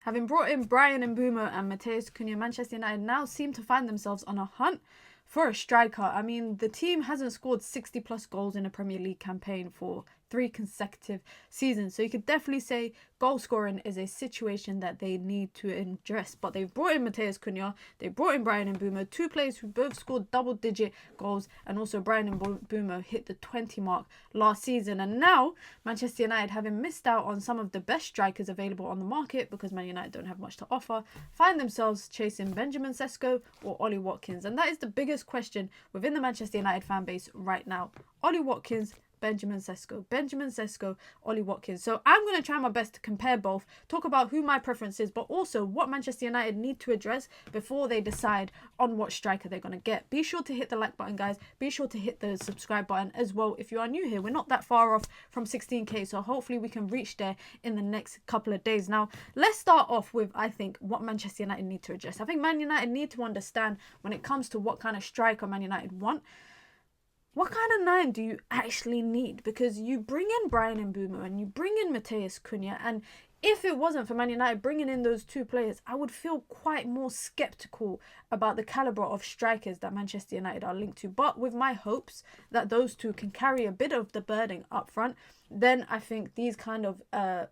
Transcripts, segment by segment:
Having brought in Bryan Mbeumo and Matheus Cunha, Manchester United now seem to find themselves on a hunt for a striker. I mean, the team hasn't scored 60 plus goals in a Premier League campaign for 3 consecutive seasons. So you could definitely say goal scoring is a situation that they need to address. But they've brought in Matheus Cunha, they brought in Bryan Mbeumo, 2 players who both scored double-digit goals, and also Bryan Mbeumo hit the 20 mark last season. And now Manchester United, having missed out on some of the best strikers available on the market because Man United don't have much to offer, find themselves chasing Benjamin Sesko or Ollie Watkins. And that is the biggest question within the Manchester United fan base right now. Ollie Watkins, Benjamin Sesko, Ollie Watkins. So I'm going to try my best to compare both, talk about who my preference is, but also what Manchester United need to address before they decide on what striker they're going to get. Be sure to hit the like button, guys. Be sure to hit the subscribe button as well if you are new here. We're not that far off from 16k, so hopefully we can reach there in the next couple of days. Now, let's start off with, I think, what Manchester United need to address. I think Man United need to understand when it comes to what kind of striker Man United want, what kind of 9 do you actually need? Because you bring in Bryan Mbeumo and you bring in Matheus Cunha, and if it wasn't for Man United bringing in those 2 players, I would feel quite more sceptical about the calibre of strikers that Manchester United are linked to. But with my hopes that those 2 can carry a bit of the burden up front, then I think these kind of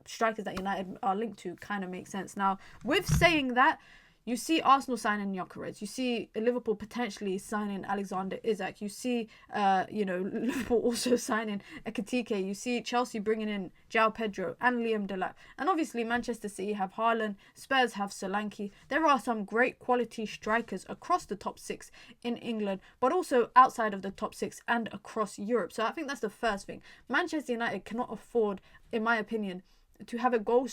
strikers that United are linked to kind of make sense. Now, with saying that, you see Arsenal signing Gyökeres. You see Liverpool potentially signing Alexander Isak. You see, Liverpool also signing Ekitike. You see Chelsea bringing in João Pedro and Liam Delap. And obviously Manchester City have Haaland. Spurs have Solanke. There are some great quality strikers across the top 6 in England, but also outside of the top 6 and across Europe. So I think that's the first thing. Manchester United cannot afford, in my opinion, to have a goal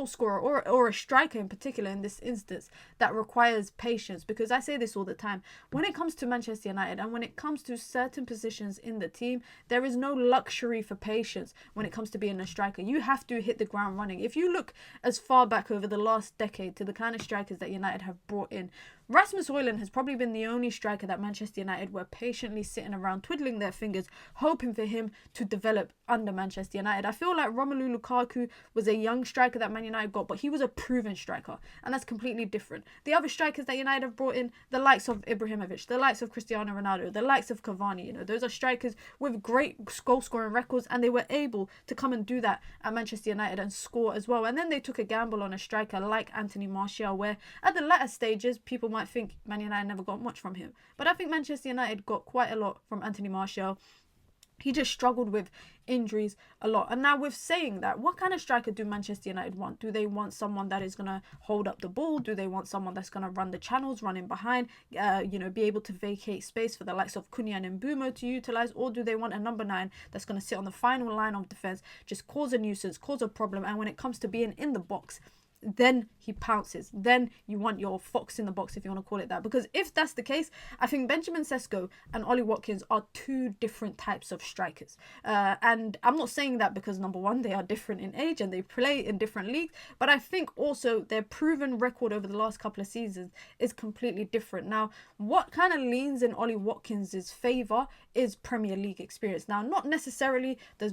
scorer or a striker in particular in this instance that requires patience, because I say this all the time, when it comes to Manchester United and when it comes to certain positions in the team, there is no luxury for patience when it comes to being a striker. You have to hit the ground running. If you look as far back over the last decade to the kind of strikers that United have brought in, Rasmus Højlund has probably been the only striker that Manchester United were patiently sitting around twiddling their fingers hoping for him to develop under Manchester United. I feel like Romelu Lukaku was a young striker that Man United got, but he was a proven striker, and that's completely different. The other strikers that United have brought in, the likes of Ibrahimovic, the likes of Cristiano Ronaldo, the likes of Cavani, those are strikers with great goal scoring records, and they were able to come and do that at Manchester United and score as well. And then they took a gamble on a striker like Anthony Martial, where at the latter stages people might think Man United never got much from him, but I think Manchester United got quite a lot from Anthony Martial. He just struggled with injuries a lot. And now with saying that, what kind of striker do Manchester United want? Do they want someone that is going to hold up the ball? Do they want someone that's going to run the channels, run in behind, be able to vacate space for the likes of Cunha and Mbeumo to utilise? Or do they want a number 9 that's going to sit on the final line of defence, just cause a nuisance, cause a problem, and when it comes to being in the box, then he pounces? Then you want your fox in the box, if you want to call it that. Because if that's the case, I think Benjamin Sesko and Ollie Watkins are 2 different types of strikers. And I'm not saying that because, number one, they are different in age and they play in different leagues, but I think also their proven record over the last couple of seasons is completely different. Now, what kind of leans in Ollie Watkins' favour is Premier League experience. Now, not necessarily does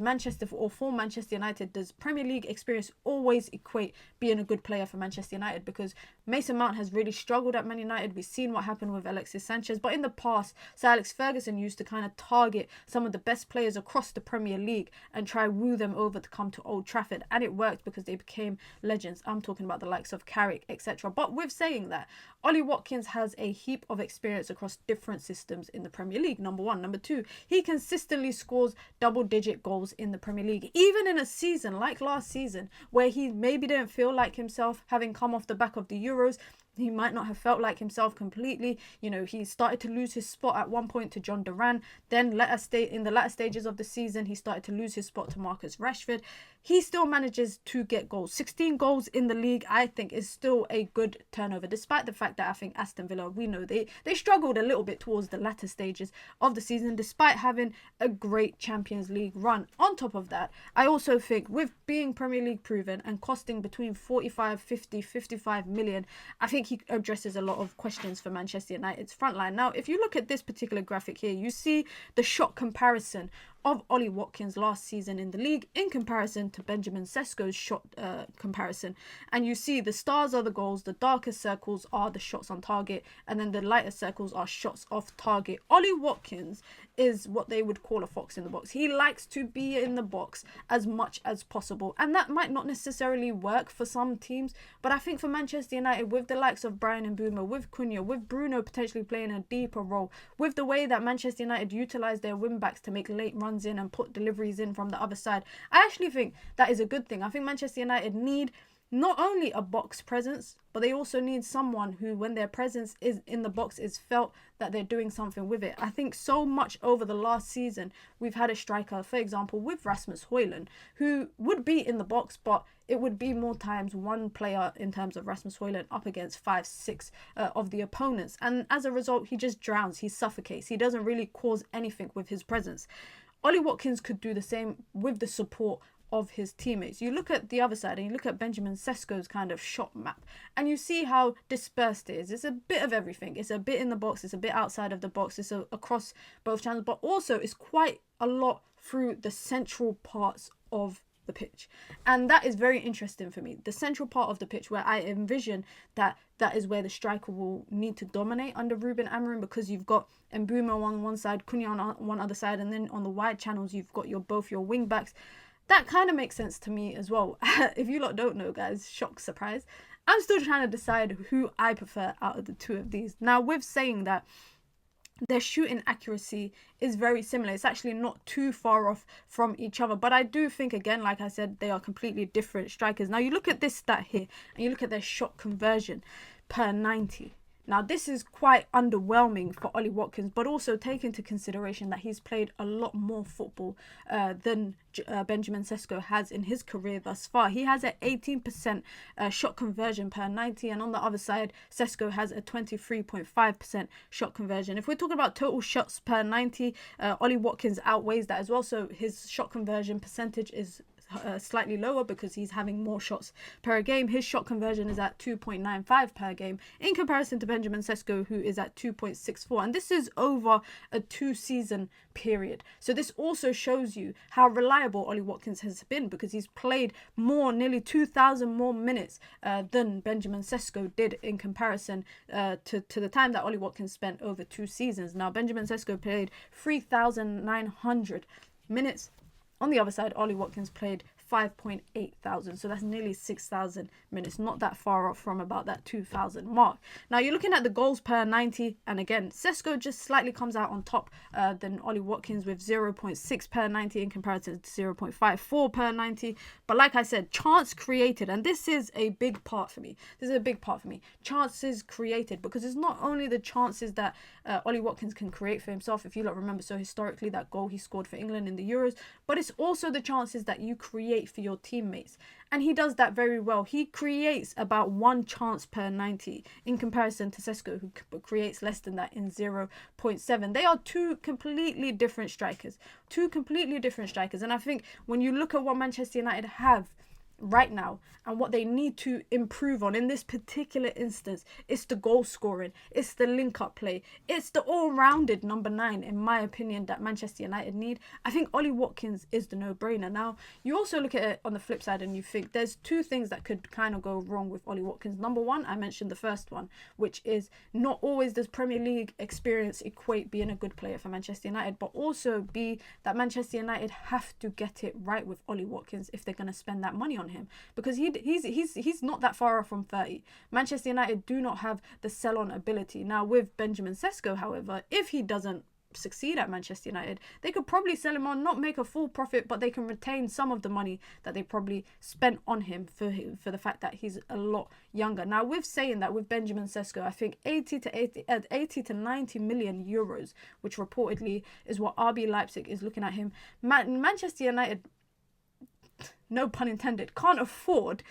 for Manchester United, does Premier League experience always equate being a good player for Manchester United, because Mason Mount has really struggled at Man United. We've seen what happened with Alexis Sanchez, but in the past, Sir Alex Ferguson used to kind of target some of the best players across the Premier League and try woo them over to come to Old Trafford, and it worked because they became legends. I'm talking about the likes of Carrick, etc. But with saying that, Ollie Watkins has a heap of experience across different systems in the Premier League, number one. Number two, he consistently scores double-digit goals in the Premier League, even in a season like last season where he maybe didn't feel like himself, having come off the back of the Euros. He might not have felt like himself completely. He started to lose his spot at one point to John Duran. Then in the latter stages of the season, he started to lose his spot to Marcus Rashford. He still manages to get goals. 16 goals in the league, I think, is still a good turnover, despite the fact that I think Aston Villa, we know they struggled a little bit towards the latter stages of the season, despite having a great Champions League run. On top of that, I also think with being Premier League proven and costing between 45, 50, 55 million, I think he addresses a lot of questions for Manchester United's frontline. Now, if you look at this particular graphic here, you see the shot comparison of Ollie Watkins last season in the league in comparison to Benjamin Sesko's shot comparison. And you see the stars are the goals, the darker circles are the shots on target, and then the lighter circles are shots off target. Ollie Watkins is what they would call a fox in the box. He likes to be in the box as much as possible, and that might not necessarily work for some teams, but I think for Manchester United, with the likes of Bryan Mbeumo, with Cunha, with Bruno potentially playing a deeper role, with the way that Manchester United utilise their wing-backs to make late runs in and put deliveries in from the other side, I actually think that is a good thing. I think Manchester United need not only a box presence, but they also need someone who, when their presence is in the box, is felt that they're doing something with it. I think so much over the last season, we've had a striker, for example, with Rasmus Højlund, who would be in the box, but it would be more times one player in terms of Rasmus Højlund up against 5-6 of the opponents. And as a result, he just drowns, he suffocates, he doesn't really cause anything with his presence. Ollie Watkins could do the same with the support of his teammates. You look at the other side and you look at Benjamin Sesko's kind of shot map, and you see how dispersed it is. It's a bit of everything. It's a bit in the box, it's a bit outside of the box, it's across both channels, but also it's quite a lot through the central parts of the pitch. And that is very interesting for me. The central part of the pitch, where I envision that is where the striker will need to dominate under Ruben Amorim, because you've got Mbeumo on one side, Cunha on one other side, and then on the wide channels you've got both your wing backs. That kind of makes sense to me as well. If you lot don't know, guys, shock, surprise, I'm still trying to decide who I prefer out of the two of these. Now, with saying that, their shooting accuracy is very similar. It's actually not too far off from each other. But I do think, again, like I said, they are completely different strikers. Now, you look at this stat here, and you look at their shot conversion per 90. Now, this is quite underwhelming for Ollie Watkins, but also take into consideration that he's played a lot more football than Benjamin Sesko has in his career thus far. He has an 18% shot conversion per 90, and on the other side, Sesko has a 23.5% shot conversion. If we're talking about total shots per 90, Ollie Watkins outweighs that as well, so his shot conversion percentage is slightly lower because he's having more shots per game. His shot conversion is at 2.95 per game in comparison to Benjamin Sesko, who is at 2.64, and this is over a 2-season period. So this also shows you how reliable Ollie Watkins has been, because he's played nearly 2,000 more minutes than Benjamin Sesko did in comparison to the time that Ollie Watkins spent over 2 seasons. Now, Benjamin Sesko played 3,900 minutes. On the other side, Ollie Watkins played 5.8 thousand, so that's nearly 6,000 minutes, not that far off from about that 2,000 mark. Now, you're looking at the goals per 90, and again, Sesko just slightly comes out on top than Ollie Watkins with 0.6 per 90 in comparison to 0.54 per 90. But like I said, chance created, and this is a big part for me. Chances created, because it's not only the chances that Ollie Watkins can create for himself, if you lot remember, so historically that goal he scored for England in the Euros, but it's also the chances that you create for your teammates, and he does that very well. He creates about 1 chance per 90 in comparison to Sesko, who creates less than that in 0.7. They are two completely different strikers, and I think when you look at what Manchester United have right now and what they need to improve on in this particular instance, it's the goal scoring, it's the link up play, it's the all-rounded number 9, in my opinion, that Manchester United need. I think Ollie Watkins is the no-brainer. Now, you also look at it on the flip side and you think there's 2 things that could kind of go wrong with Ollie Watkins. Number 1, I mentioned the first one, which is not always does Premier League experience equate being a good player for Manchester United, but also B, that Manchester United have to get it right with Ollie Watkins if they're going to spend that money on him, because he's not that far off from 30. Manchester United do not have the sell-on ability. Now, with Benjamin Sesko, however, if he doesn't succeed at Manchester United, they could probably sell him on, not make a full profit, but they can retain some of the money that they probably spent on him for the fact that he's a lot younger. Now, with saying that, with Benjamin Sesko, I think 80 to 90 million euros, which reportedly is what RB Leipzig is looking at him. Manchester United no pun intended, can't afford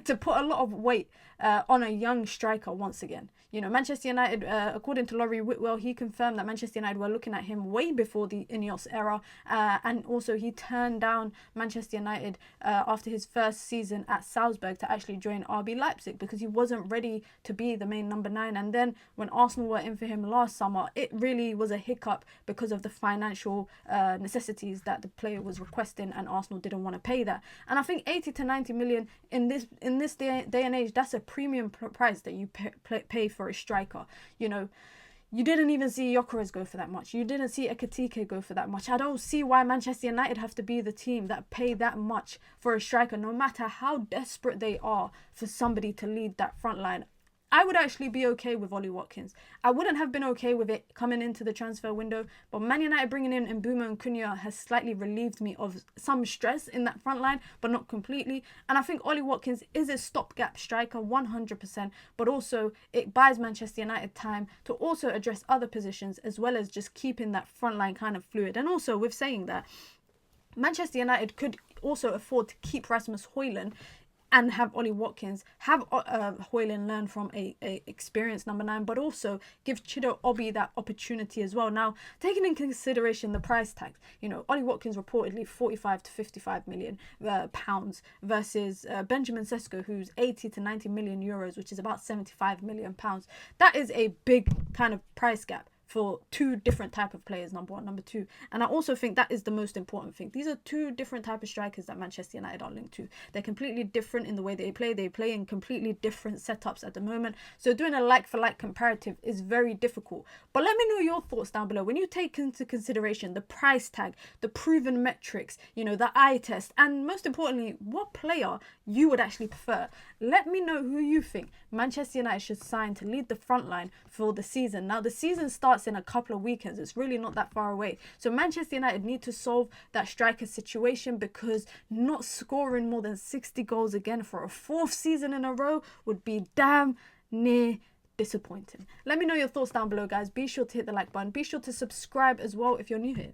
to put a lot of weight on a young striker once again. You know, Manchester United, according to Laurie Whitwell, he confirmed that Manchester United were looking at him way before the Ineos era, and also he turned down Manchester United after his first season at Salzburg to actually join RB Leipzig because he wasn't ready to be the main number 9. And then when Arsenal were in for him last summer, it really was a hiccup because of the financial necessities that the player was requesting, and Arsenal didn't want to pay that. And I think 80 to 90 million in this day and age, that's a premium price that you pay for a striker. You know, you didn't even see Gyökeres go for that much. You didn't see Ekitike go for that much. I don't see why Manchester United have to be the team that pay that much for a striker, no matter how desperate they are for somebody to lead that front line. I would actually be okay with Ollie Watkins. I wouldn't have been okay with it coming into the transfer window, but Man United bringing in Mbeumo and Cunha has slightly relieved me of some stress in that front line, but not completely. And I think Ollie Watkins is a stopgap striker 100%, but also it buys Manchester United time to also address other positions, as well as just keeping that front line kind of fluid. And also, with saying that, Manchester United could also afford to keep Rasmus Højlund and have Ollie Watkins, have Højlund learn from a experienced number 9, but also give Chido Obi that opportunity as well. Now, taking into consideration the price tag, you know, Ollie Watkins reportedly 45 to 55 million pounds versus Benjamin Sesko, who's 80 to 90 million euros, which is about 75 million pounds. That is a big kind of price gap for two different type of players, number 1, number 2. And I also think that is the most important thing. These are two different type of strikers that Manchester United are linked to. They're completely different in the way they play. They play in completely different setups at the moment. So doing a like-for-like comparative is very difficult. But let me know your thoughts down below. When you take into consideration the price tag, the proven metrics, you know, the eye test, and most importantly, what player you would actually prefer. Let me know who you think Manchester United should sign to lead the front line for the season. Now, the season starts in a couple of weekends. It's really not that far away. So Manchester United need to solve that striker situation, because not scoring more than 60 goals again for a 4th season in a row would be damn near disappointing. Let me know your thoughts down below, guys. Be sure to hit the like button. Be sure to subscribe as well if you're new here.